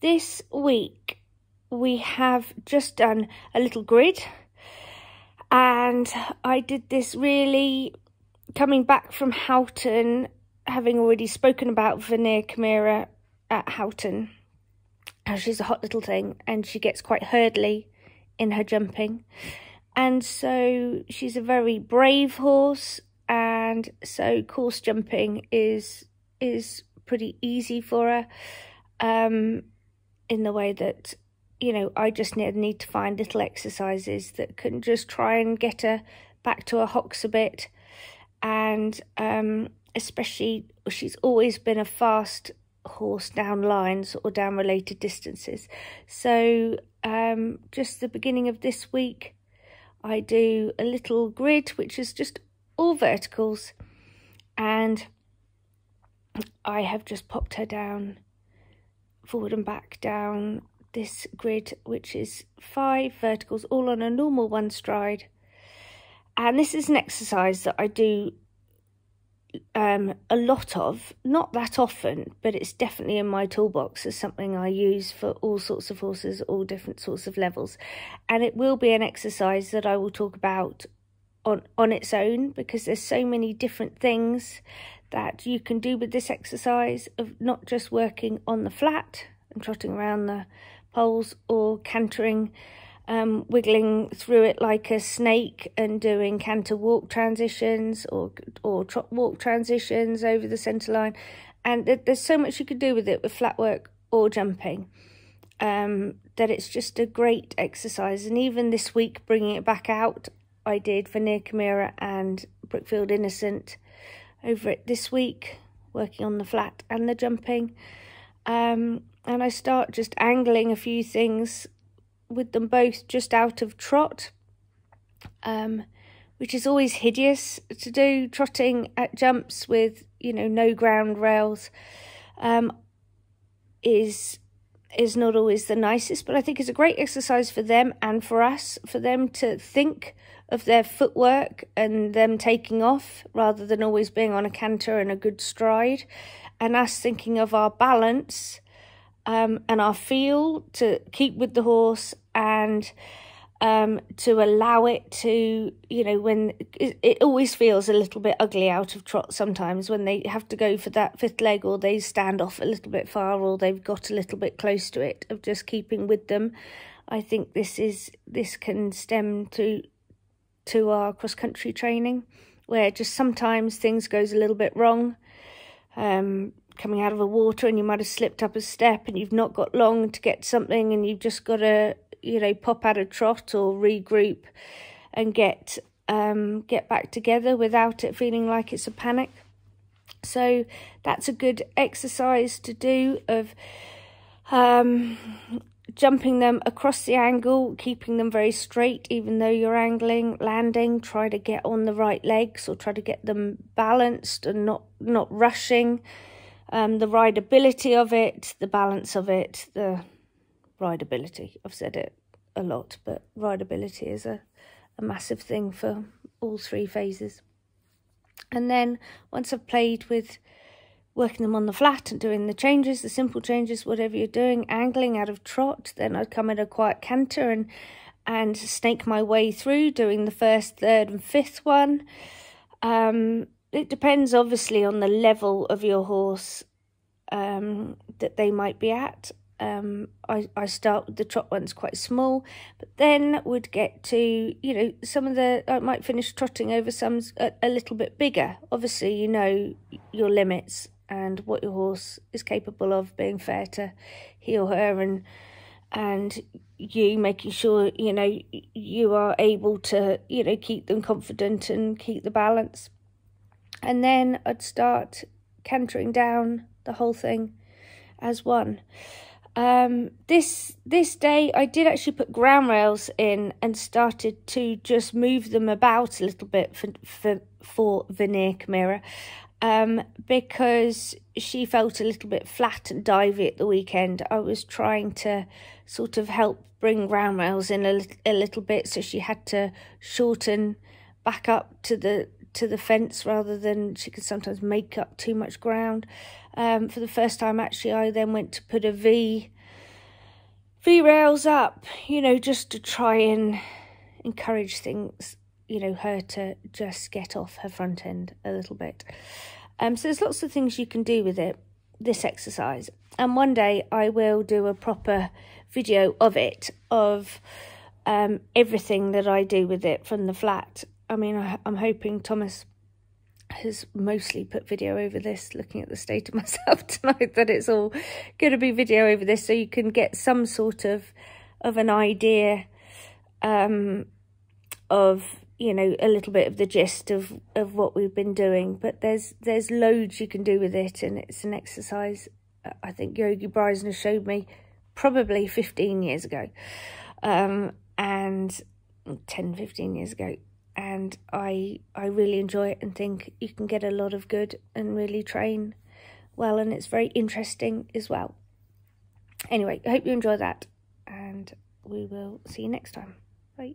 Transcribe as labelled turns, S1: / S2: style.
S1: This week we have just done a little grid, and I did this really coming back from Houghton, having already spoken about Vanir Kamira at Houghton. She's a hot little thing and she gets quite hurdly in her jumping, and so she's a very brave horse, and so course jumping is pretty easy for her, in the way that, you know, I just need to find little exercises that can just try and get her back to her hocks a bit. And especially, she's always been a fast horse down lines or down related distances. So just the beginning of this week, I do a little grid, which is just all verticals. And I have just popped her down, forward and back down this grid, which is 5 verticals, all on a normal one stride. And this is an exercise that I do a lot of, not that often, but it's definitely in my toolbox as something I use for all sorts of horses, all different sorts of levels. And it will be an exercise that I will talk about on its own, because there's so many different things that you can do with this exercise, of not just working on the flat and trotting around the poles, or cantering, wiggling through it like a snake and doing canter walk transitions or trot walk transitions over the centre line. And there's so much you could do with it, with flat work or jumping, that it's just a great exercise. And even this week, bringing it back out, I did Vanir Kamira and Brookfield Innocent over it this week, working on the flat and the jumping. And I start just angling a few things with them both just out of trot, which is always hideous to do. Trotting at jumps with, you know, no ground rails is not always the nicest, but I think it's a great exercise for them and for us, for them to think of their footwork and them taking off rather than always being on a canter and a good stride, and us thinking of our balance and our feel to keep with the horse, and to allow it to, you know, when it always feels a little bit ugly out of trot sometimes when they have to go for that 5th leg, or they stand off a little bit far, or they've got a little bit close to it, of just keeping with them. I think this can stem to our cross-country training, where just sometimes things goes a little bit wrong, coming out of the water, and you might have slipped up a step and you've not got long to get something, and you've just got to, you know, pop out a trot or regroup and get back together without it feeling like it's a panic. So that's a good exercise to do, of jumping them across the angle, keeping them very straight even though you're angling, landing, try to get on the right legs, or try to get them balanced and not rushing. The rideability of it, the balance of it, the rideability. I've said it a lot, but rideability is a massive thing for all 3 phases. And then once I've played with working them on the flat and doing the changes, the simple changes, whatever you're doing, angling out of trot, then I'd come in a quiet canter and snake my way through, doing the 1st, 3rd and 5th one. It depends obviously on the level of your horse that they might be at. I start with the trot ones quite small, but then would get to, you know, I might finish trotting over some a little bit bigger. Obviously, you know your limits and what your horse is capable of, being fair to he or her, and you making sure, you know, you are able to, you know, keep them confident and keep the balance. And then I'd start cantering down the whole thing as one. This day I did actually put ground rails in and started to just move them about a little bit for Vanir Kamira, because she felt a little bit flat and divey at the weekend. I was trying to sort of help bring ground rails in a little bit, so she had to shorten back up to the fence rather than she could sometimes make up too much ground. For the first time, actually, I then went to put a V V-rails up, you know, just to try and encourage things, you know, her to just get off her front end a little bit. So there's lots of things you can do with it, this exercise. And one day I will do a proper video of it, of everything that I do with it from the flat. I mean, I'm hoping Thomas has mostly put video over this, looking at the state of myself tonight, that it's all going to be video over this, so you can get some sort of an idea of, you know, a little bit of the gist of what we've been doing. But there's loads you can do with it, and it's an exercise I think Yogi Breisner showed me probably 15 years ago, and 10-15 years ago, and I really enjoy it and think you can get a lot of good and really train well, and it's very interesting as well. Anyway, I hope you enjoy that, and we will see you next time. Bye.